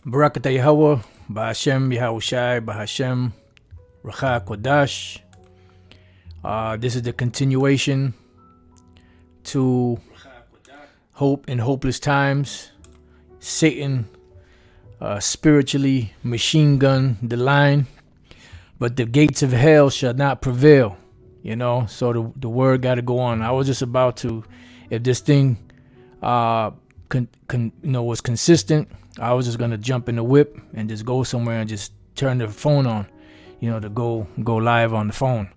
Barakata Yahweh, Bahashem Yahushai, Bahashem Racha Kodash. This is the continuation to Hope in Hopeless Times. Satan spiritually machine gun the line, but the gates of hell shall not prevail. So the word got to go on. I was just about to, if this thing was consistent, I was just gonna jump in the whip and just go somewhere and just turn the phone on, to go live on the phone.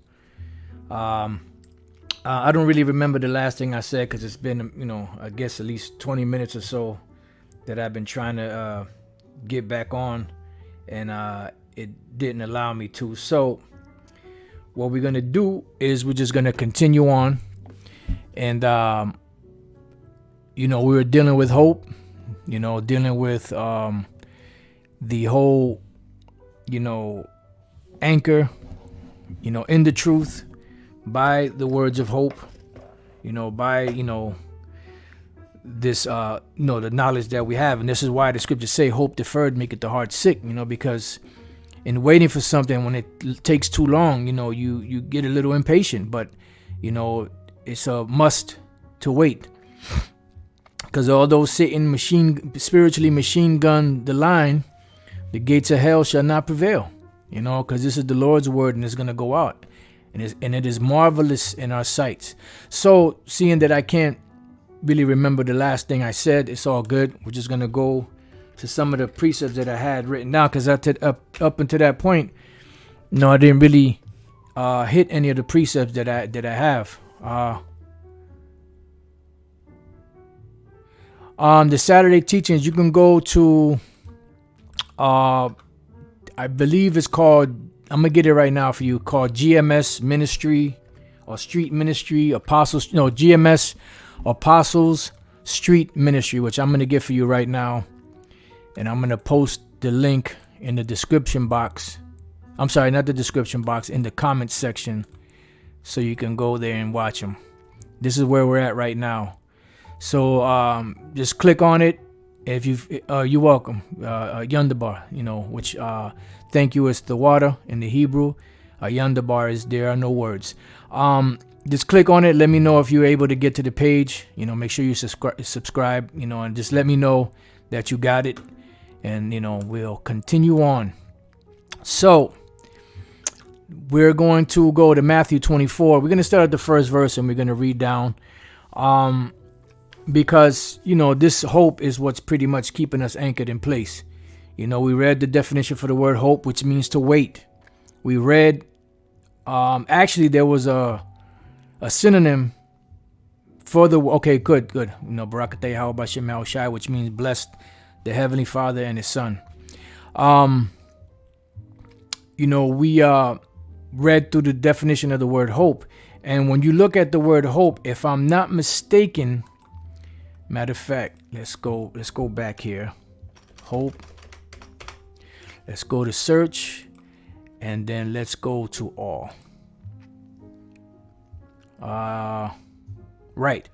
I don't really remember the last thing I said because it's been, I guess at least 20 minutes or so that I've been trying to get back on, and it didn't allow me to. So what we're gonna do is we're just gonna continue on, and we were dealing with hope. Dealing with the whole, anchor, in the truth by the words of hope, by, this, the knowledge that we have. And this is why the scriptures say hope deferred maketh the heart sick, because in waiting for something, when it takes too long, you get a little impatient, but, it's a must to wait. Because although Satan spiritually machine gun the line, the gates of hell shall not prevail. Because this is the Lord's word and it's going to go out. And it is marvelous in our sights. So seeing that I can't really remember the last thing I said, it's all good. We're just going to go to some of the precepts that I had written down. Because up until that point, I didn't really hit any of the precepts that I have. The Saturday teachings, you can go to, I believe it's called, I'm going to get it right now for you, called GMS Ministry or Street Ministry, GMS Apostles Street Ministry, which I'm going to get for you right now. And I'm going to post the link in the description box. I'm sorry, not the description box, in the comment section. So you can go there and watch them. This is where we're at right now. So just click on it. If you're welcome. Yundabar, which thank you is the water in the Hebrew. Yundabar is there are no words. Just click on it. Let me know if you're able to get to the page. Make sure you subscribe. And just let me know that you got it. And we'll continue on. So we're going to go to Matthew 24. We're going to start at the first verse and we're going to read down. Because, this hope is what's pretty much keeping us anchored in place. We read the definition for the word hope, which means to wait. We read, actually, there was a synonym for the, okay, good. Barakatei How Bashem Yahushai, which means blessed the Heavenly Father and His Son. We read through the definition of the word hope. And when you look at the word hope, if I'm not mistaken, matter of fact, let's go back here. Hope. Let's go to search, and then let's go to all. Right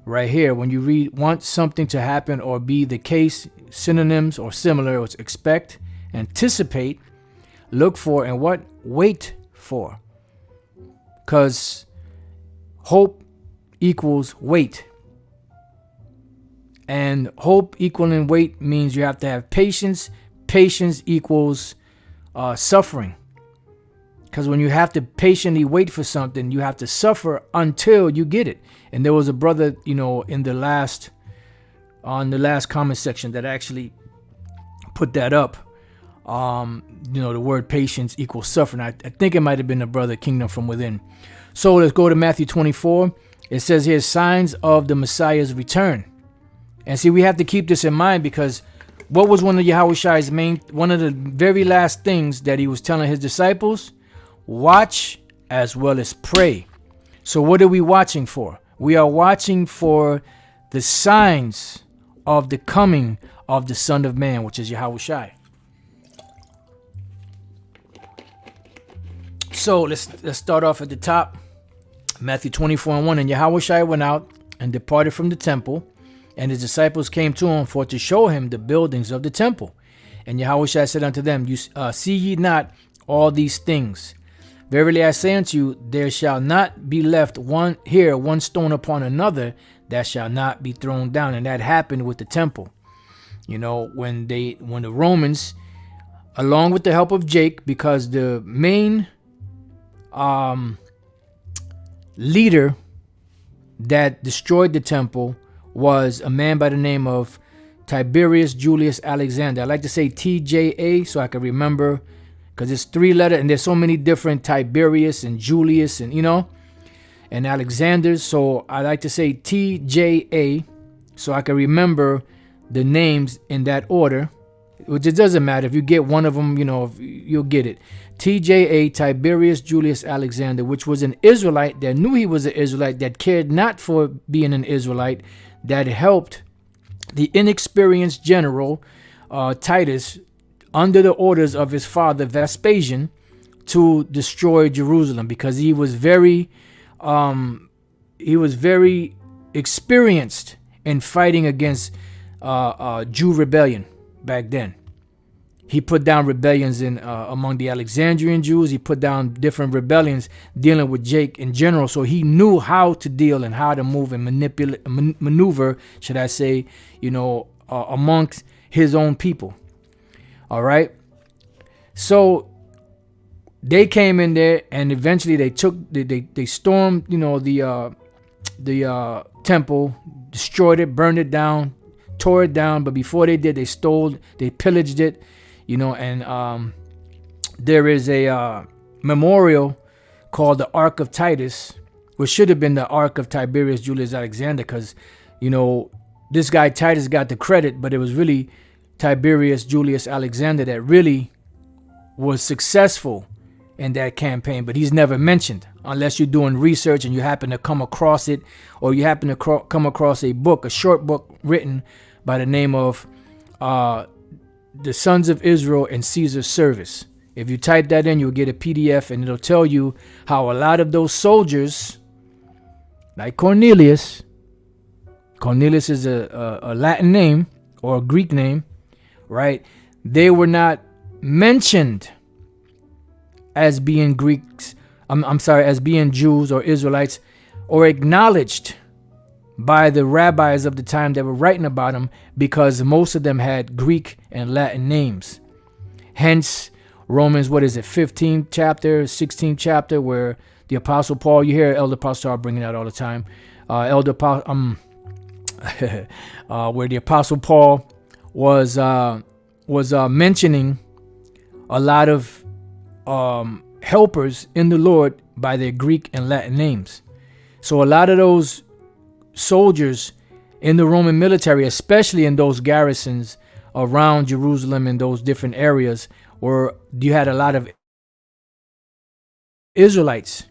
here. When you want something to happen or be the case, synonyms or similar, it's expect, anticipate, look for, and what? Wait for. Because hope equals wait. And hope equaling wait means you have to have patience. Patience equals suffering. Because when you have to patiently wait for something, you have to suffer until you get it. And there was a brother, on the last comment section that actually put that up. The word patience equals suffering. I think it might have been the brother Kingdom from Within. So let's go to Matthew 24. It says here, signs of the Messiah's return. And see, we have to keep this in mind because what was one of Yahushai's one of the very last things that he was telling his disciples? Watch as well as pray. So what are we watching for? We are watching for the signs of the coming of the Son of Man, which is Yahushai. So let's start off at the top. Matthew 24:1. And Yahushai went out and departed from the temple, and his disciples came to him for to show him the buildings of the temple. And Yahushua said unto them, You see ye not all these things? Verily I say unto you, there shall not be left one stone upon another that shall not be thrown down. And that happened with the temple. You know, when the Romans, along with the help of Jake, because the main leader that destroyed the temple was a man by the name of Tiberius Julius Alexander. I like to say TJA so I can remember, because it's 3 letters and there's so many different Tiberius and Julius and, and Alexanders. So I like to say TJA so I can remember the names in that order, which it doesn't matter. If you get one of them, you'll get it. TJA, Tiberius Julius Alexander, which was an Israelite that knew he was an Israelite, that cared not for being an Israelite, that helped the inexperienced general Titus, under the orders of his father Vespasian, to destroy Jerusalem, because he was very experienced in fighting against Jew rebellion back then. He put down rebellions in among the Alexandrian Jews. He put down different rebellions dealing with Jake in general. So he knew how to deal and how to move and maneuver, should I say, amongst his own people. All right. So they came in there, and eventually they stormed, the temple, destroyed it, burned it down, tore it down. But before they did, they pillaged it. And there is a memorial called the Ark of Titus, which should have been the Ark of Tiberius Julius Alexander, because, this guy Titus got the credit, but it was really Tiberius Julius Alexander that really was successful in that campaign. But he's never mentioned unless you're doing research and you happen to come across it, or you happen to come across a short book written by the name of The Sons of Israel in Caesar's Service. If you type that in, you'll get a PDF, and it'll tell you how a lot of those soldiers, like Cornelius is a Latin name or a Greek name, right? They were not mentioned as being Greeks, as being Jews or Israelites, or acknowledged by the rabbis of the time that were writing about them, because most of them had Greek and Latin names. Hence, Romans, 15th chapter, 16th chapter, where the Apostle Paul, you hear Elder Apostle bringing that all the time, where the Apostle Paul was mentioning a lot of helpers in the Lord by their Greek and Latin names. So a lot of those soldiers in the Roman military, especially in those garrisons around Jerusalem and those different areas, you had a lot of Israelites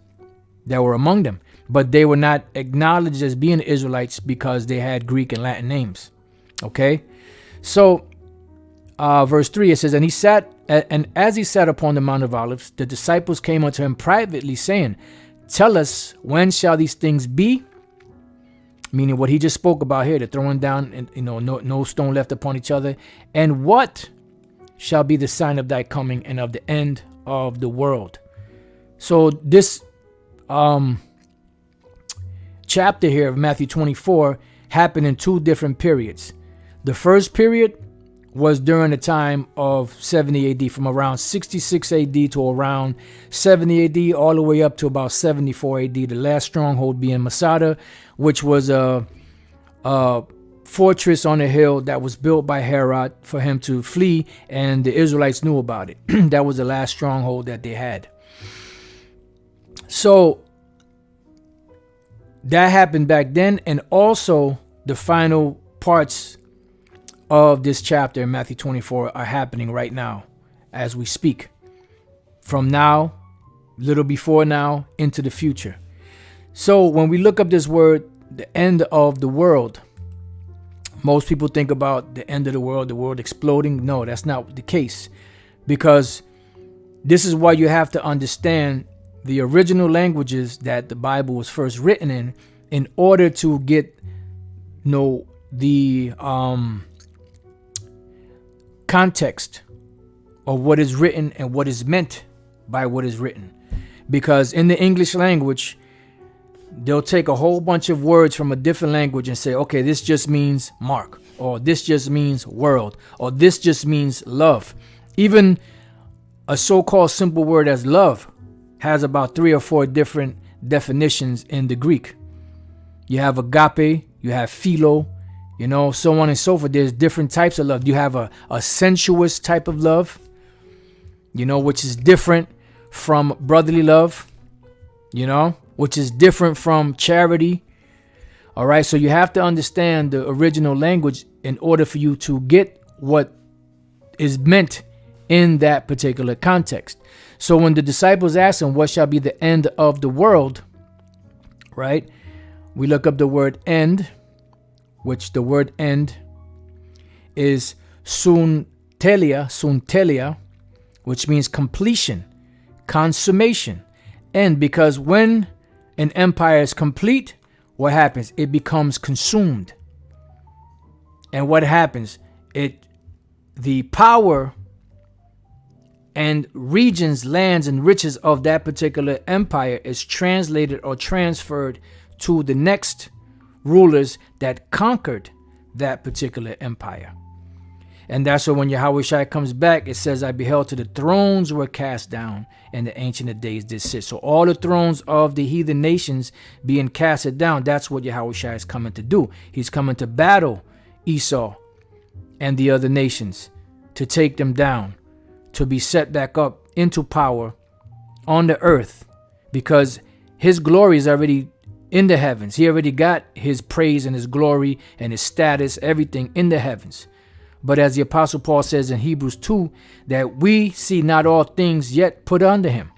that were among them, but they were not acknowledged as being Israelites because they had Greek and Latin names. Okay, so verse 3, it says, and as he sat upon the Mount of Olives, the disciples came unto him privately, saying, Tell us, when shall these things be? Meaning what he just spoke about here, the throwing down, and no stone left upon each other. And what shall be the sign of thy coming and of the end of the world? So this chapter here of Matthew 24 happened in 2 different periods. The first period was during the time of 70 AD, from around 66 AD to around 70 AD, all the way up to about 74 AD. The last stronghold being Masada, which was a fortress on a hill that was built by Herod for him to flee, and the Israelites knew about it. That was the last stronghold that they had. So that happened back then, and also the final parts of this chapter in Matthew 24 are happening right now as we speak. From now, little before now, into the future. So when we look up this word, the end of the world, most people think about the end of the world exploding. No, that's not the case, because this is why you have to understand the original languages that the Bible was first written in order to get the context or what is written and what is meant by what is written. Because in the English language, they'll take a whole bunch of words from a different language and say, okay, this just means mark, or this just means world, or this just means love. Even a so-called simple word as love has about 3 or 4 different definitions in the Greek. You have agape, you have philo, so on and so forth. There's different types of love. You have a sensuous type of love, which is different from brotherly love, which is different from charity. All right. So you have to understand the original language in order for you to get what is meant in that particular context. So when the disciples asked him, what shall be the end of the world? Right. We look up the word end, which the word end is suntelia, which means completion, consummation. And because when an empire is complete, what happens? It becomes consumed. And what happens? The power and regions, lands, and riches of that particular empire is translated or transferred to the next rulers that conquered that particular empire. And that's why when Yahushua comes back, it says, I beheld till the thrones were cast down, and the Ancient of Days did sit. So all the thrones of the heathen nations being casted down, that's what Yahushua is coming to do. He's coming to battle Esau and the other nations, to take them down, to be set back up into power on the earth, because his glory is already in the heavens. He already got his praise and his glory and his status, everything in the heavens. But as the Apostle Paul says in Hebrews 2, that we see not all things yet put under him,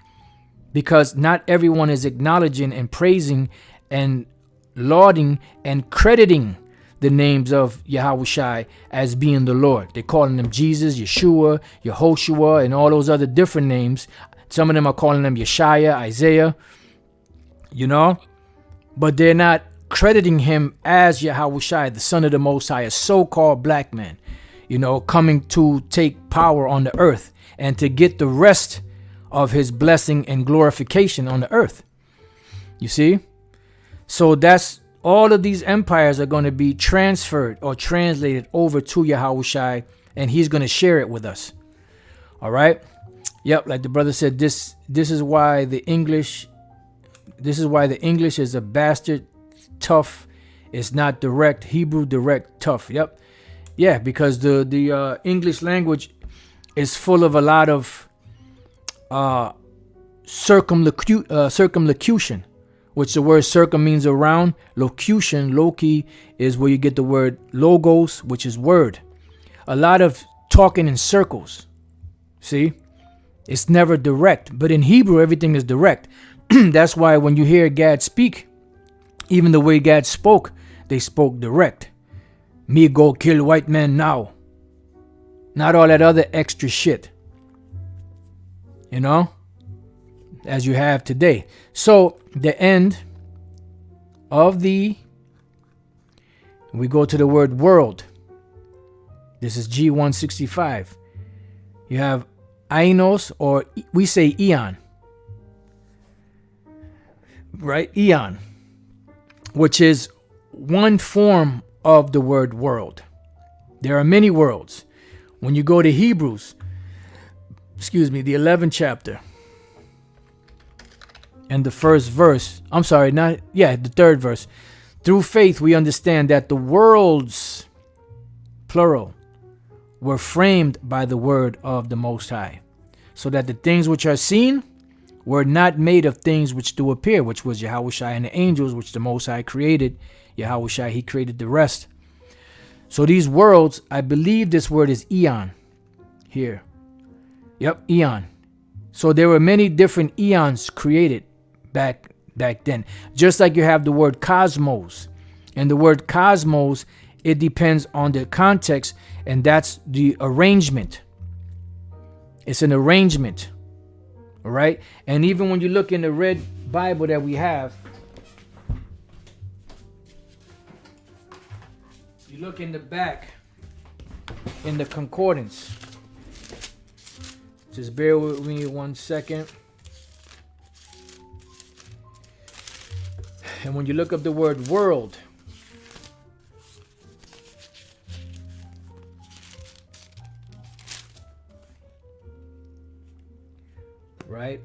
because not everyone is acknowledging and praising and lauding and crediting the names of Yahushua as being the Lord. They're calling him Jesus, Yeshua, Yehoshua, and all those other different names. Some of them are calling him Yeshaya, Isaiah, but they're not crediting him as Yahushua, the Son of the Most High, a so-called black man, coming to take power on the earth and to get the rest of his blessing and glorification on the earth. You see? So that's all of these empires are going to be transferred or translated over to Yahushua, and he's going to share it with us. All right? Yep, like the brother said, this is why the English is a bastard tough. It's not direct. Hebrew direct tough. Yep. Yeah, because the English language is full of a lot of circumlocution, which the word circum means around. Locution, loci, is where you get the word logos, which is word. A lot of talking in circles. See? It's never direct. But in Hebrew, everything is direct. That's why when you hear Gad speak, even the way Gad spoke, they spoke direct. Me go kill white man now. Not all that other extra shit. As you have today. So the end of we go to the word world. This is G165. You have ainos, or we say eon. Right? Eon, which is one form of the word world. There are many worlds. When you go to Hebrews, the 11th chapter and the first verse, the third verse. Through faith, we understand that the worlds, plural, were framed by the word of the Most High, so that the things which are seen were not made of things which do appear, which was Yahushua and the angels, which the Most High created. Yahushua, he created the rest. So these worlds, I believe this word is eon here. Yep, eon. So there were many different eons created back then. Just like you have the word cosmos. And the word cosmos, it depends on the context, and that's the arrangement. It's an arrangement. All right? And even when you look in the red Bible that we have, you look in the back, in the concordance, Just bear with me 1 second. And when you look up the word world, right?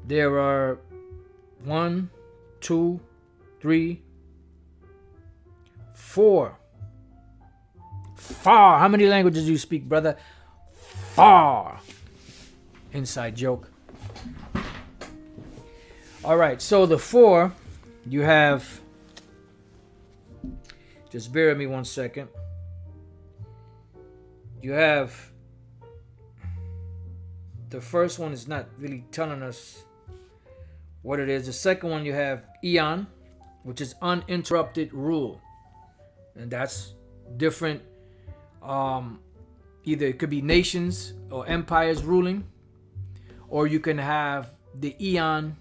There are 1, 2, 3, 4. Far. How many languages do you speak, brother? Far. Inside joke. All right, so the 4, you have, just bear with me 1 second. You have, the first one is not really telling us what it is. The second one, you have eon, which is uninterrupted rule. And that's different. Either it could be nations or empires ruling, or you can have the eon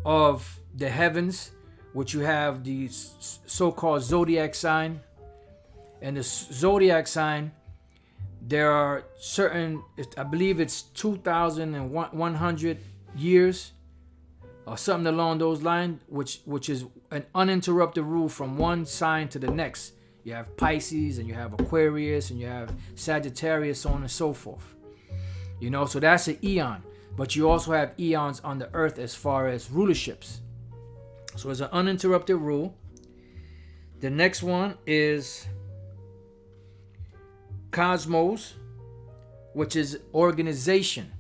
of the heavens, which you have the so-called zodiac sign. And the zodiac sign, there are certain, I believe it's 2,100 years or something along those lines, which is an uninterrupted rule from one sign to the next. You have Pisces, and you have Aquarius, and you have Sagittarius, so on and so forth. You know, so that's an eon. But you also have eons on the earth as far as rulerships. So it's an uninterrupted rule. The next one is cosmos, which is organization.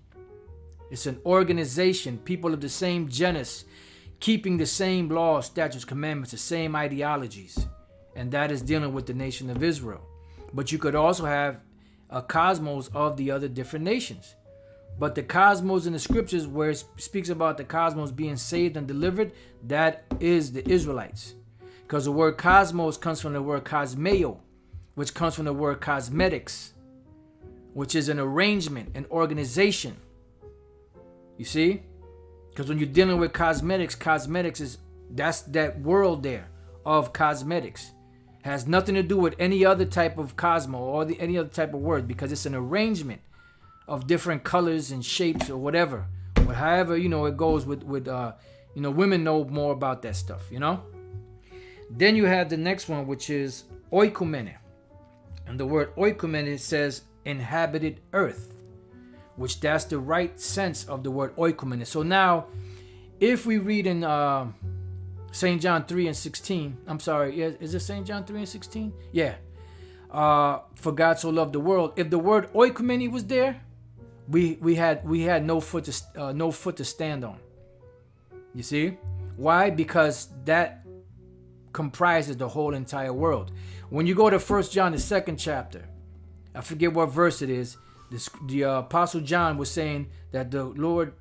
It's an organization, people of the same genus, keeping the same laws, statutes, commandments, the same ideologies. And that is dealing with the nation of Israel. But you could also have a cosmos of the other different nations. But the cosmos in the scriptures, where it speaks about the cosmos being saved and delivered, that is the Israelites. Because the word cosmos comes from the word cosmeo, which comes from the word cosmetics, which is an arrangement, an organization. You see? Because when you're dealing with cosmetics is, that's that world there of cosmetics. Has nothing to do with any other type of cosmo or any other type of word, because it's an arrangement of different colors and shapes or whatever. But however, you know, it goes with you know, women know more about that stuff, you know. Then you have the next one, which is oikumene. And the word oikumene says inhabited earth, which that's the right sense of the word oikumene. So now, if we read in St. John 3:16, I'm sorry, is it St. John 3:16? Yeah. For God so loved the world. If the word oikumene was there, we had no foot to stand on. You see? Why? Because that comprises the whole entire world. When you go to 1 John, the 2nd chapter, I forget what verse it is, the Apostle John was saying that the Lord,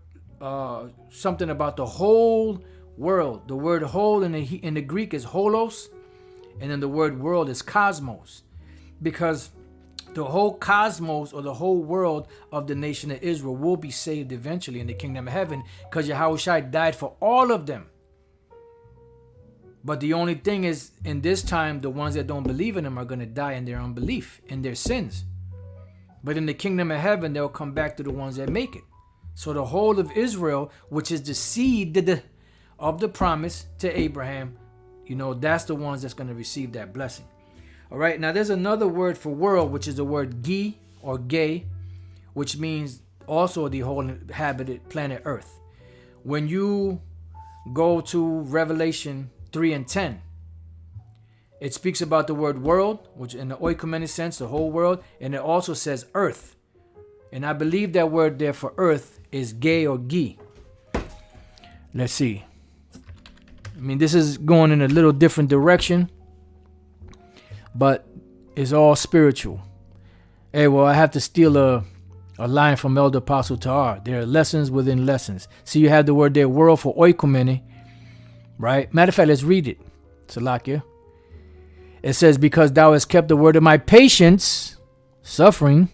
something about the whole world. The word whole in the Greek is holos, and then the word world is cosmos. Because the whole cosmos, or the whole world of the nation of Israel, will be saved eventually in the kingdom of heaven, because Yahushua died for all of them. But the only thing is, in this time, the ones that don't believe in him are going to die in their unbelief, in their sins. But in the kingdom of heaven, they'll come back to the ones that make it. So the whole of Israel, which is the seed of the promise to Abraham, you know, that's the ones that's going to receive that blessing. All right, now there's another word for world, which is the word gi or gay, which means also the whole inhabited planet Earth. When you go to Revelation 3:10, it speaks about the word world, which in the oikumene sense, the whole world, and it also says earth. And I believe that word there for earth is gay or gi. Let's see. I mean, this is going in a little different direction, but it's all spiritual. Hey, well, I have to steal a line from Elder Apostle Tahar. There are lessons within lessons. See, you have the word there, world for oikumene, right? Matter of fact, let's read it. Salakia. It says, because thou hast kept the word of my patience, suffering,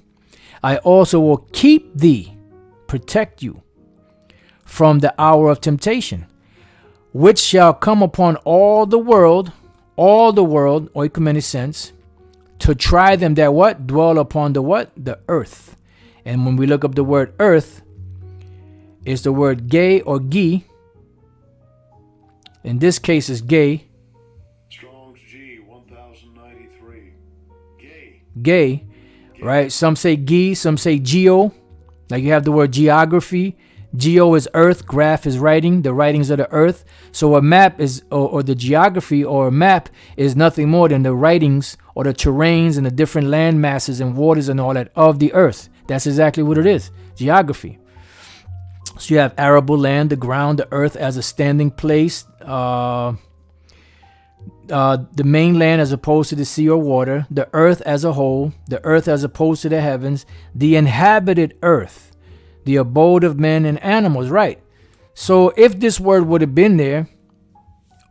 I also will keep thee, protect you from the hour of temptation, which shall come upon all the world, oikumene sense, to try them that what? Dwell upon the what? The earth. And when we look up the word earth, it's the word gay or gi. In this case, it's gay. Strong's G 1093. Gay, right? Some say gi, some say geo. Like you have the word geography. Geo is earth, graph is writing, the writings of the earth. So a map is, or the geography or a map is nothing more than the writings or the terrains and the different land masses and waters and all that of the earth. That's exactly what it is, geography. So you have arable land, the ground, the earth as a standing place, the mainland as opposed to the sea or water, the earth as a whole, the earth as opposed to the heavens, the inhabited earth, the abode of men and animals, right? So if this word would have been there,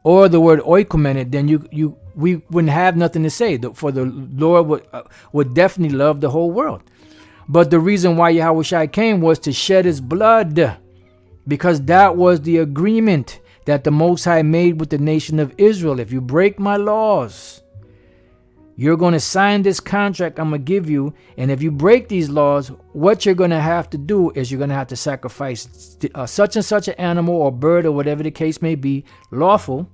or the word oikomenet, then we wouldn't have nothing to say. For the Lord would definitely love the whole world. But the reason why Yahushua came was to shed his blood, because that was the agreement that the Most High made with the nation of Israel. If you break my laws, you're going to sign this contract I'm going to give you. And if you break these laws, what you're going to have to do is you're going to have to sacrifice such and such an animal or bird or whatever the case may be, lawful,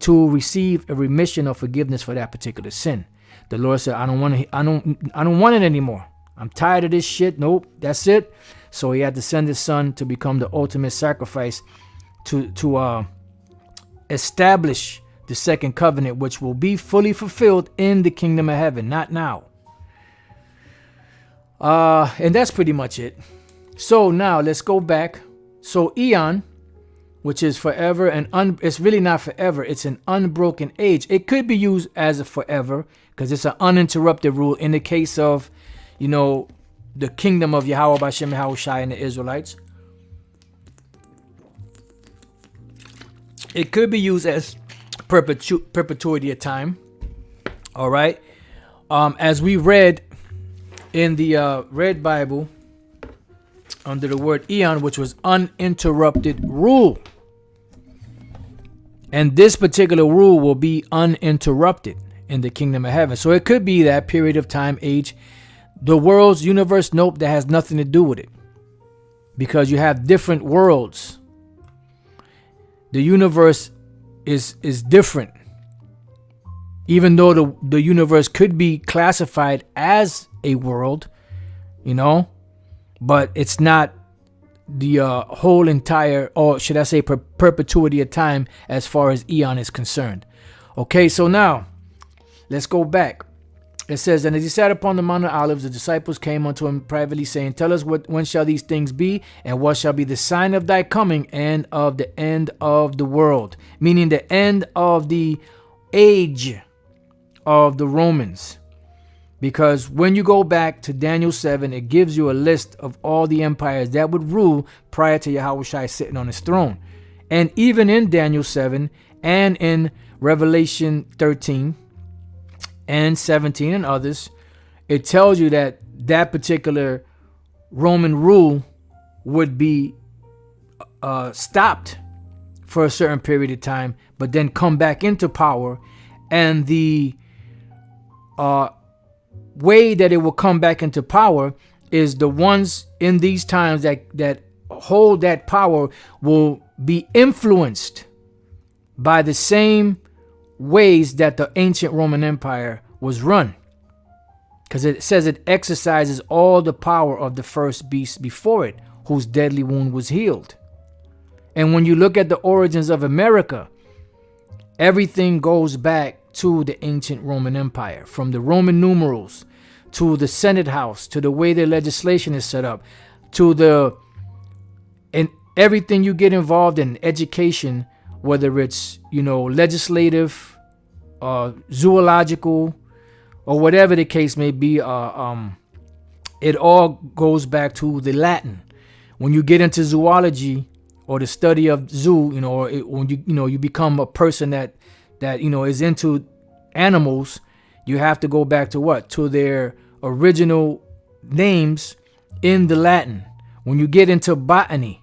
to receive a remission or forgiveness for that particular sin. The Lord said, I don't want it anymore. I'm tired of this shit. Nope, that's it. So he had to send his son to become the ultimate sacrifice to establish the second covenant, which will be fully fulfilled in the kingdom of heaven, not now. And that's pretty much it. So now let's go back. So eon, which is forever, and it's really not forever. It's an unbroken age. It could be used as a forever because it's an uninterrupted rule in the case of, the kingdom of Yahweh Bashem Yahushai and the Israelites. It could be used as perpetuity of time. All right. As we read in the Red Bible under the word eon, which was uninterrupted rule. And this particular rule will be uninterrupted in the kingdom of heaven. So it could be that period of time, age. The world's universe, nope, that has nothing to do with it. Because you have different worlds. The universe is different. Even though the universe could be classified as a world, but it's not the whole entire, or should I say perpetuity of time as far as eon is concerned. Okay, so now let's go back. It says, and as he sat upon the Mount of Olives, the disciples came unto him privately, saying, tell us when shall these things be, and what shall be the sign of thy coming and of the end of the world? Meaning the end of the age of the Romans. Because when you go back to Daniel 7, it gives you a list of all the empires that would rule prior to Yahushua sitting on his throne. And even in Daniel 7 and in Revelation 13 and 17 and others, it tells you that that particular Roman rule would be stopped for a certain period of time, but then come back into power. And the way that it will come back into power is the ones in these times that hold that power will be influenced by the same ways that the ancient Roman Empire was run. Because it says it exercises all the power of the first beast before it, whose deadly wound was healed. And when you look at the origins of America, everything goes back to the ancient Roman Empire, from the Roman numerals to the Senate House, to the way their legislation is set up, and everything you get involved in education, whether it's, legislative, zoological, or whatever the case may be, it all goes back to the Latin. When you get into zoology or the study of zoo, when you become a person that is into animals, you have to go back to what? To their original names in the Latin. When you get into botany,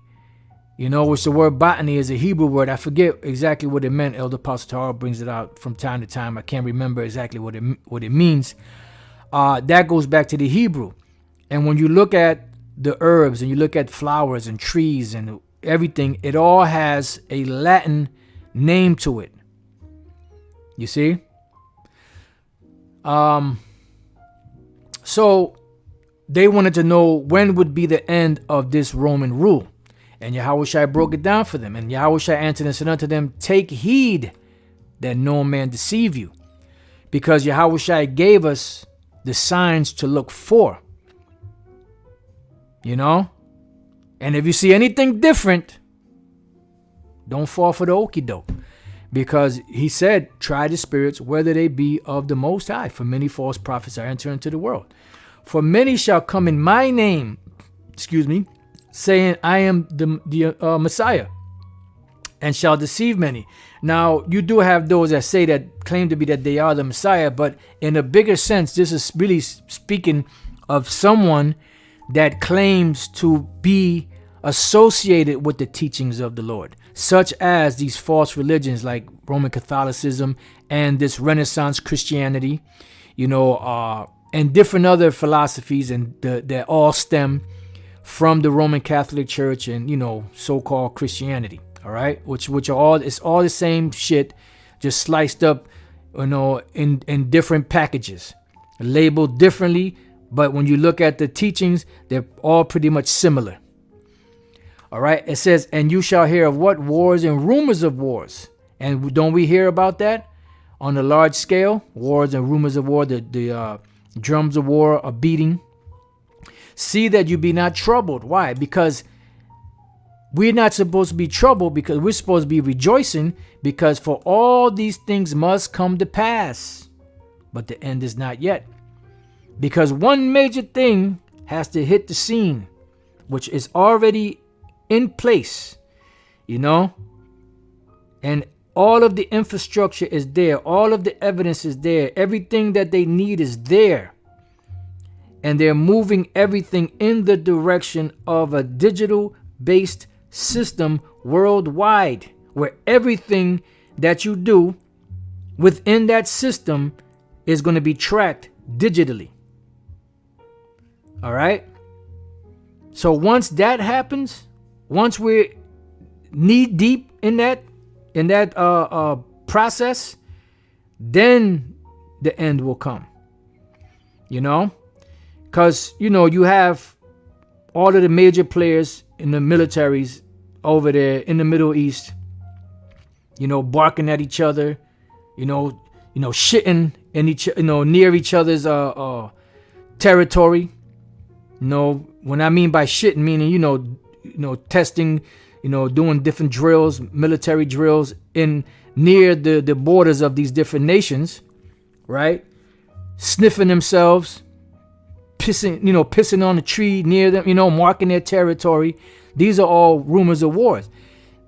which the word botany is a Hebrew word. I forget exactly what it meant. Elder Apostle Tahar brings it out from time to time. I can't remember exactly what it means. That goes back to the Hebrew. And when you look at the herbs and you look at flowers and trees and everything, it all has a Latin name to it. You see? So they wanted to know when would be the end of this Roman rule. And Yahushua broke it down for them. And Yahushua answered and said unto them, take heed that no man deceive you. Because Yahushua gave us the signs to look for. And if you see anything different, don't fall for the okie doke. Because he said, try the spirits, whether they be of the Most High. For many false prophets are entering into the world. For many shall come in my name, saying, I am the Messiah, and shall deceive many. Now, you do have those that claim to be that they are the Messiah, but in a bigger sense, this is really speaking of someone that claims to be associated with the teachings of the Lord, such as these false religions like Roman Catholicism and this Renaissance Christianity, and different other philosophies, and that all stem from the Roman Catholic Church and so-called Christianity. All right, which are it's all the same shit, just sliced up, in different packages, labeled differently. But when you look at the teachings, they're all pretty much similar. All right, it says, and you shall hear of what? Wars and rumors of wars. And don't we hear about that on a large scale? Wars and rumors of war, the drums of war are beating. See that you be not troubled. Why? Because we're not supposed to be troubled, because we're supposed to be rejoicing, because for all these things must come to pass. But the end is not yet. Because one major thing has to hit the scene, which is already in place, and all of the infrastructure is there. All of the evidence is there. Everything that they need is there. And they're moving everything in the direction of a digital-based system worldwide, where everything that you do within that system is going to be tracked digitally. All right. So once that happens, once we're knee deep in that process, then the end will come. Because you have all of the major players in the militaries over there in the Middle East, barking at each other, shitting in near each other's territory. When I mean by shit, meaning, testing, doing different drills, military drills in near the borders of these different nations, right? Sniffing themselves, pissing on a tree near them, marking their territory. These are all rumors of wars.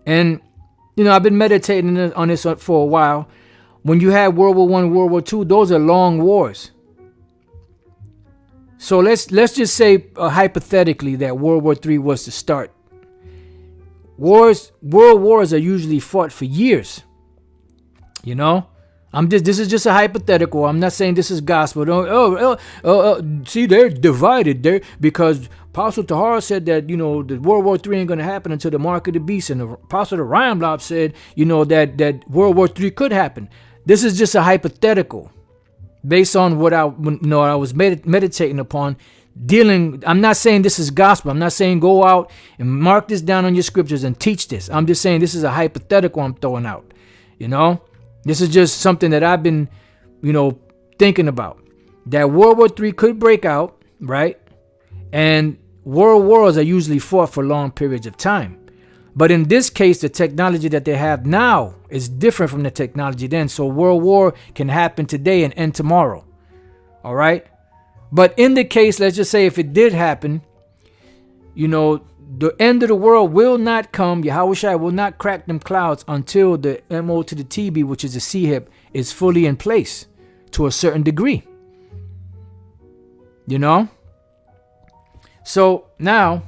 And, I've been meditating on this for a while. When you had World War I, World War II, those are long wars. So let's just say hypothetically that World War III was to start. World wars are usually fought for years. This is just a hypothetical. I'm not saying this is gospel. See, they're divided there because Apostle Tahar said that the World War III ain't gonna happen until the mark of the beast, and the Apostle of Rambla said that World War III could happen. This is just a hypothetical. Based on what I was meditating upon, I'm not saying this is gospel. I'm not saying go out and mark this down on your scriptures and teach this. I'm just saying this is a hypothetical I'm throwing out. This is just something that I've been, thinking about. That World War III could break out, right? And world wars are usually fought for long periods of time. But in this case, the technology that they have now is different from the technology then. So world war can happen today and end tomorrow. All right. But in the case, let's just say if it did happen, the end of the world will not come. Yahushua will not crack them clouds until the MO to the TB, which is the CHIP, is fully in place to a certain degree. So now,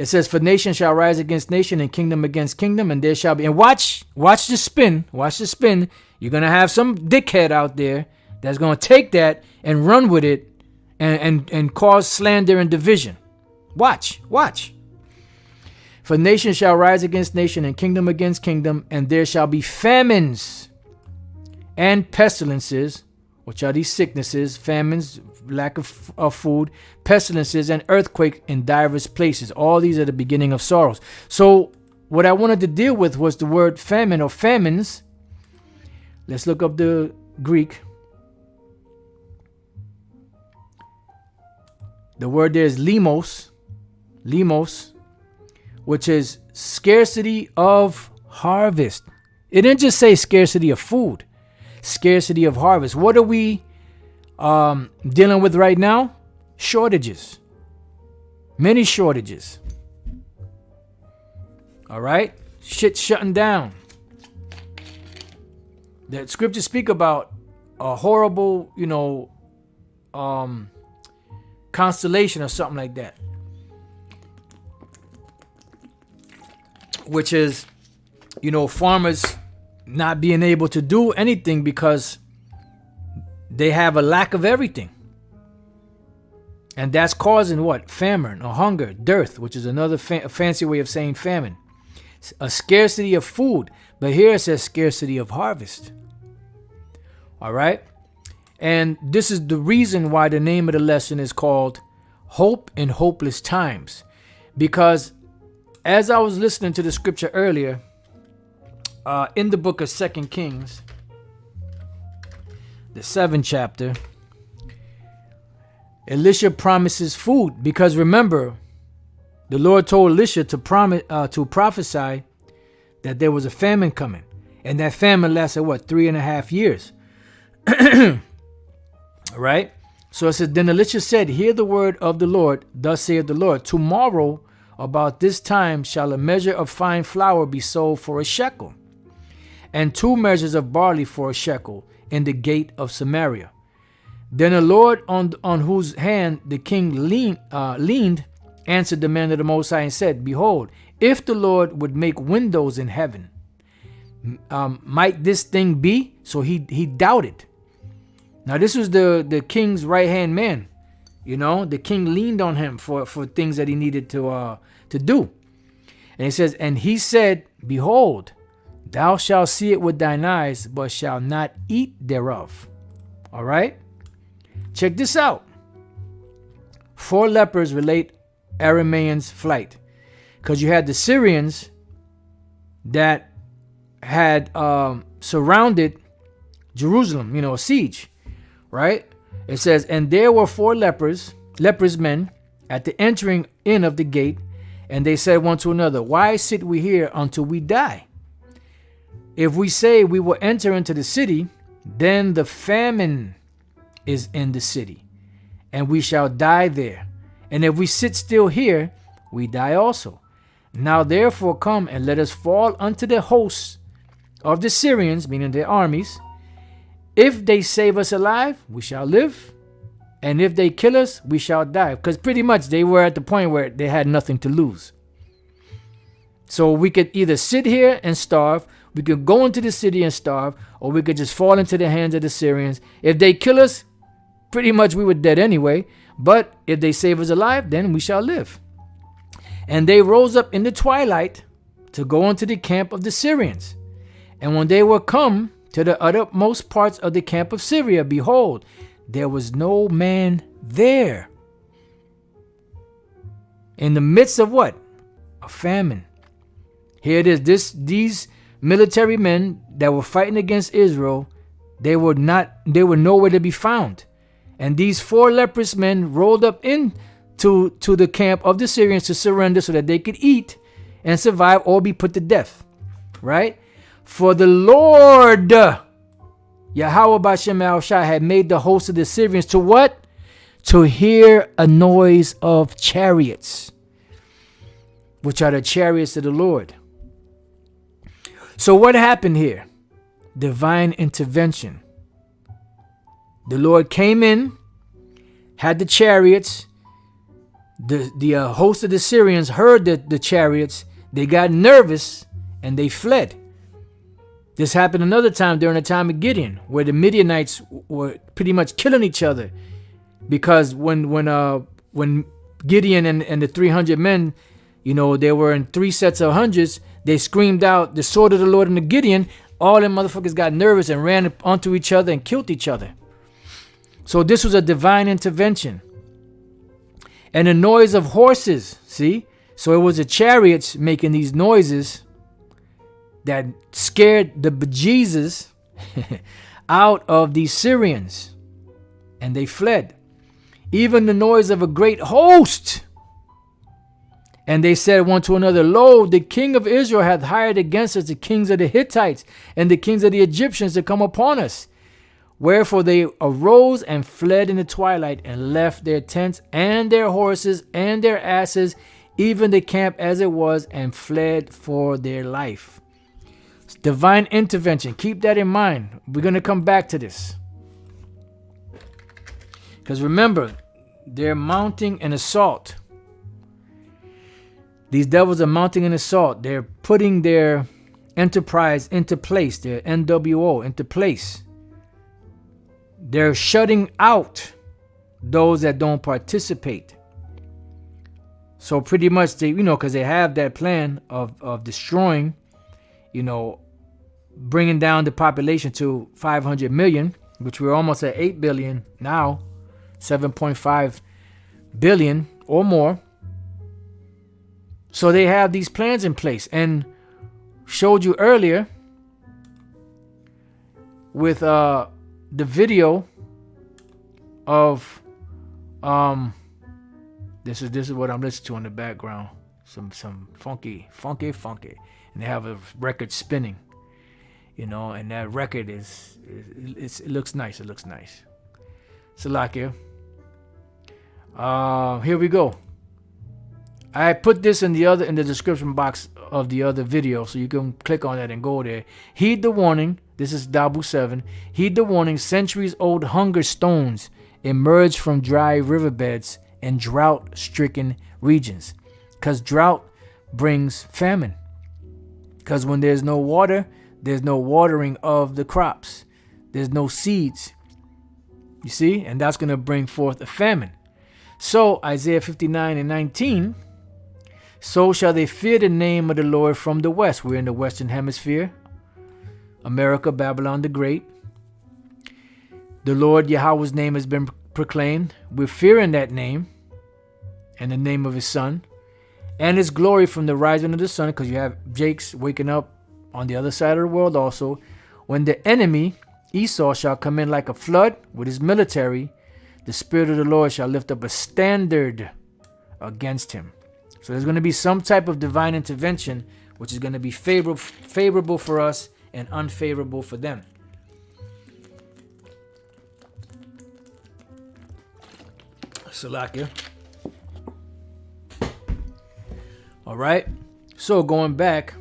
It says, for nation shall rise against nation and kingdom against kingdom, and there shall be, and watch the spin. You're going to have some dickhead out there that's going to take that and run with it and cause slander and division. Watch. For nation shall rise against nation and kingdom against kingdom, and there shall be famines and pestilences, which are these sicknesses, famines, lack of food, pestilences, and earthquake in divers places. All these are the beginning of sorrows. So what I wanted to deal with was the word famine or famines. Let's look up the Greek. The word there is limos, which is scarcity of harvest. It didn't just say scarcity of food, scarcity of harvest. What are we dealing with right now? Shortages. Many shortages. All right? Shit shutting down. The scriptures speak about a horrible, constellation or something like that. Which is, farmers not being able to do anything because they have a lack of everything. And that's causing what? Famine or hunger, dearth, which is another fancy way of saying famine. A scarcity of food. But here it says scarcity of harvest. All right? And this is the reason why the name of the lesson is called Hope in Hopeless Times. Because as I was listening to the scripture earlier, in the book of 2 Kings, the 7th chapter, Elisha promises food. Because remember, the Lord told Elisha to prophesy that there was a famine coming. And that famine lasted, 3.5 years. Right? So it says, then Elisha said, hear the word of the Lord, thus saith the Lord, tomorrow about this time shall a measure of fine flour be sold for a shekel, and 2 measures of barley for a shekel in the gate of Samaria. Then the Lord on whose hand the king leaned answered the man of the Most High and said, behold, if the Lord would make windows in heaven, might this thing be? So he doubted. Now this was the king's right hand man. The king leaned on him for things that he needed to do. And it says, and he said, behold, thou shalt see it with thine eyes, but shalt not eat thereof. All right. Check this out. 4 lepers relate Arameans' flight. Because you had the Syrians that had surrounded Jerusalem, a siege. Right? It says, and there were 4 leprous men at the entering in of the gate, and they said one to another, why sit we here until we die? If we say we will enter into the city, then the famine is in the city, and we shall die there. And if we sit still here, we die also. Now therefore come and let us fall unto the hosts of the Syrians, meaning their armies. If they save us alive, we shall live. And if they kill us, we shall die. Because pretty much they were at the point where they had nothing to lose. So we could either sit here and starve, we could go into the city and starve, or we could just fall into the hands of the Syrians. If they kill us, pretty much we were dead anyway. But if they save us alive, then we shall live. And they rose up in the twilight to go into the camp of the Syrians. And when they were come to the uttermost parts of the camp of Syria, behold, there was no man there. In the midst of what? A famine. Here it is. These military men that were fighting against Israel, they were nowhere to be found. And these 4 leprous men rolled up into the camp of the Syrians to surrender so that they could eat and survive or be put to death. Right? For the Lord, Yahweh Bashem Al-Shai, had made the host of the Syrians to what? To hear a noise of chariots, which are the chariots of the Lord. So what happened here? Divine intervention. The Lord came in, had the chariots, the host of the Syrians heard the chariots. They got nervous and they fled. This happened another time during the time of Gideon, where the Midianites were pretty much killing each other, because when Gideon and the 300 men, they were in 3 sets of hundreds. They screamed out, "The sword of the Lord!" and the Gideon. All them motherfuckers got nervous and ran onto each other and killed each other. So this was a divine intervention. And the noise of horses, see? So it was the chariots making these noises that scared the bejesus out of these Syrians. And they fled. Even the noise of a great host. And they said one to another, "Lo, the king of Israel hath hired against us the kings of the Hittites and the kings of the Egyptians to come upon us." Wherefore they arose and fled in the twilight and left their tents and their horses and their asses, even the camp as it was, and fled for their life. It's divine intervention. Keep that in mind. We're going to come back to this. Because remember, they're mounting an assault. These devils are mounting an assault. They're putting their enterprise into place, their NWO into place. They're shutting out those that don't participate. So pretty much they, because they have that plan of destroying, bringing down the population to 500 million, which we're almost at 8 billion now, 7.5 billion or more. So they have these plans in place, and showed you earlier with the video of this is what I'm listening to in the background. Some funky, and they have a record spinning, and that record it looks nice. It looks nice. Salakia. Here we go. I put this in the description box of the other video, so you can click on that and go there. Heed the warning. This is Dabu 7. Heed the warning. Centuries-old hunger stones emerge from dry riverbeds and drought-stricken regions. Because drought brings famine. Because when there's no water, there's no watering of the crops. There's no seeds. You see? And that's going to bring forth a famine. So, Isaiah 59:19... So shall they fear the name of the Lord from the west. We're in the Western Hemisphere. America, Babylon the Great. The Lord Yahweh's name has been proclaimed. We're fearing that name and the name of his son. And his glory from the rising of the sun. Because you have Jake's waking up on the other side of the world also. When the enemy, Esau, shall come in like a flood with his military, the Spirit of the Lord shall lift up a standard against him. So there's going to be some type of divine intervention, which is going to be favorable for us and unfavorable for them. Salakia. All right. So going back.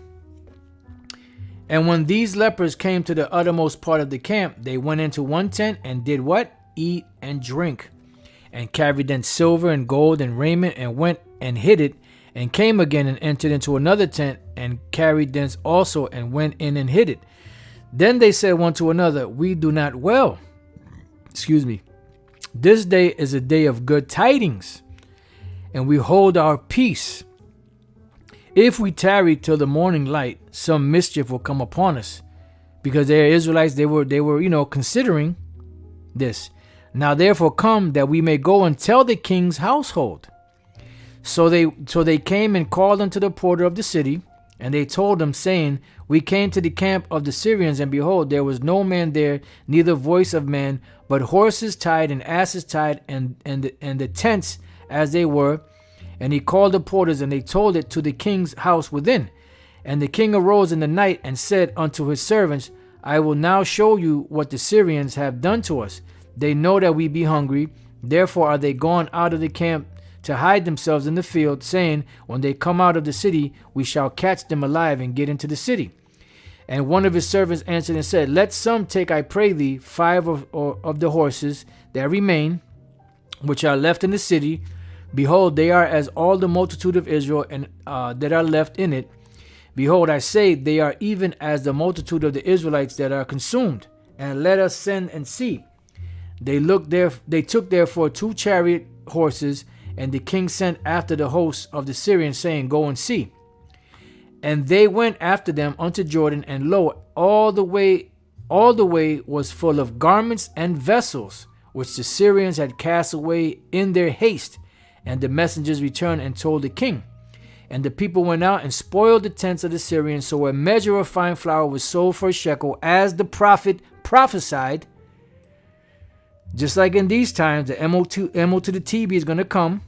And when these lepers came to the uttermost part of the camp, they went into one tent and did what? Eat and drink. And carried thence silver and gold and raiment, and went and hid it, and came again and entered into another tent, and carried thence also, and went in and hid it. Then they said one to another, We do not well. This day is a day of good tidings, and we hold our peace. If we tarry till the morning light, some mischief will come upon us. Because they are Israelites, they were considering this. Now therefore come, that we may go and tell the king's household. So they came and called unto the porter of the city, and they told him, saying, We came to the camp of the Syrians, and behold, there was no man there, neither voice of man, but horses tied and asses tied, and the tents as they were. And he called the porters, and they told it to the king's house within. And the king arose in the night and said unto his servants, I will now show you what the Syrians have done to us. They know that we be hungry, therefore are they gone out of the camp to hide themselves in the field, saying, When they come out of the city, we shall catch them alive and get into the city. And one of his servants answered and said, Let some take, I pray thee, 5 of the horses that remain, which are left in the city, Behold, they are as all the multitude of Israel and that are left in it. Behold, I say, they are even as the multitude of the Israelites that are consumed. And let us send and see. They took therefore 2 chariot horses, and the king sent after the hosts of the Syrians, saying, Go and see. And they went after them unto Jordan, and lo, all the way was full of garments and vessels, which the Syrians had cast away in their haste. And the messengers returned and told the king. And the people went out and spoiled the tents of the Syrians. So a measure of fine flour was sold for a shekel, as the prophet prophesied. Just like in these times, the MO to the TB is going to come,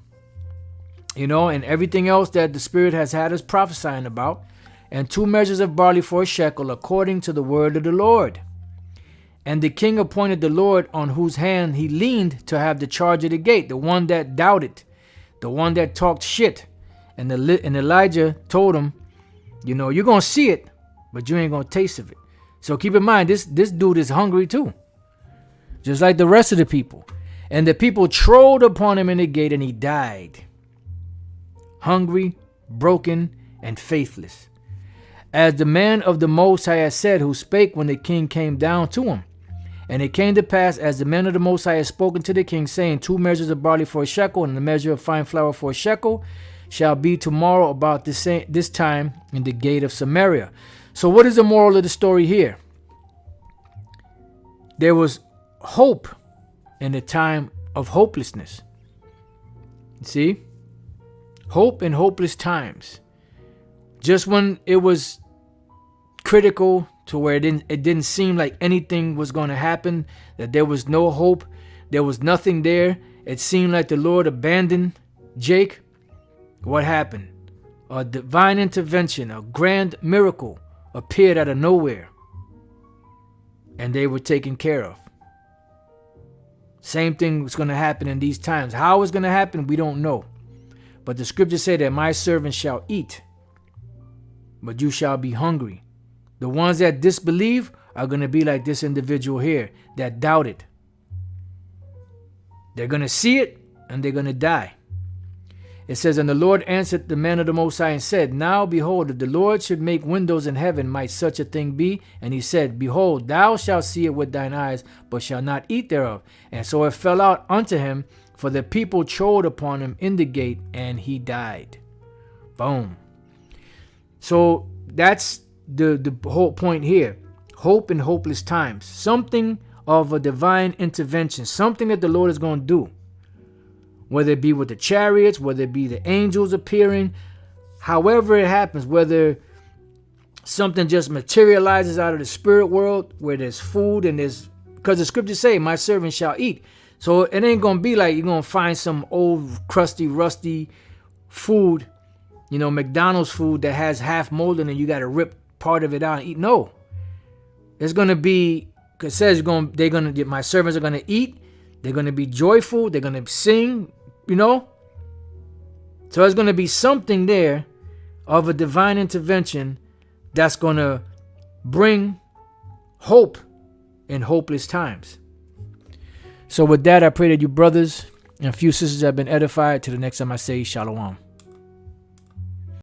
and everything else that the Spirit has had us prophesying about. And 2 measures of barley for a shekel, according to the word of the Lord. And the king appointed the Lord on whose hand he leaned to have the charge of the gate, the one that doubted, the one that talked shit. And Elijah told him, you're going to see it, but you ain't going to taste of it. So keep in mind, this dude is hungry too, just like the rest of the people. And the people trod upon him in the gate, and he died, hungry, broken, and faithless. As the man of the Most High had said, who spake when the king came down to him. And it came to pass, as the man of the Most High had spoken to the king, saying, 2 measures of barley for a shekel, and a measure of fine flour for a shekel, shall be tomorrow about this time in the gate of Samaria. So what is the moral of the story here? There was hope in the time of hopelessness. See? Hope in hopeless times. Just when it was critical to where it didn't seem like anything was going to happen, that there was no hope, there was nothing there. It seemed like the Lord abandoned Jake. What happened? A divine intervention, a grand miracle appeared out of nowhere, and they were taken care of. Same thing was going to happen in these times. How it's going to happen, we don't know. But the scriptures say that my servants shall eat, but you shall be hungry. The ones that disbelieve are going to be like this individual here that doubted. They're going to see it and they're going to die. It says, and the Lord answered the man of the Most High and said, Now behold, if the Lord should make windows in heaven, might such a thing be? And he said, Behold, thou shalt see it with thine eyes, but shalt not eat thereof. And so it fell out unto him, for the people trod upon him in the gate, and he died. Boom. So that's the whole point here. Hope in hopeless times. Something of a divine intervention. Something that the Lord is going to do. Whether it be with the chariots, whether it be the angels appearing, however it happens, whether something just materializes out of the spirit world, where there's food and there's, because the scriptures say, my servant shall eat. So it ain't going to be like you're going to find some old, crusty, rusty food, McDonald's food that has half molded and you got to rip part of it out and eat. No. It's going to be, because it says my servants are going to eat. They're going to be joyful. They're going to sing, So there's going to be something there of a divine intervention that's going to bring hope in hopeless times. So with that, I pray that you brothers and a few sisters have been edified. Till the next time I say shalom.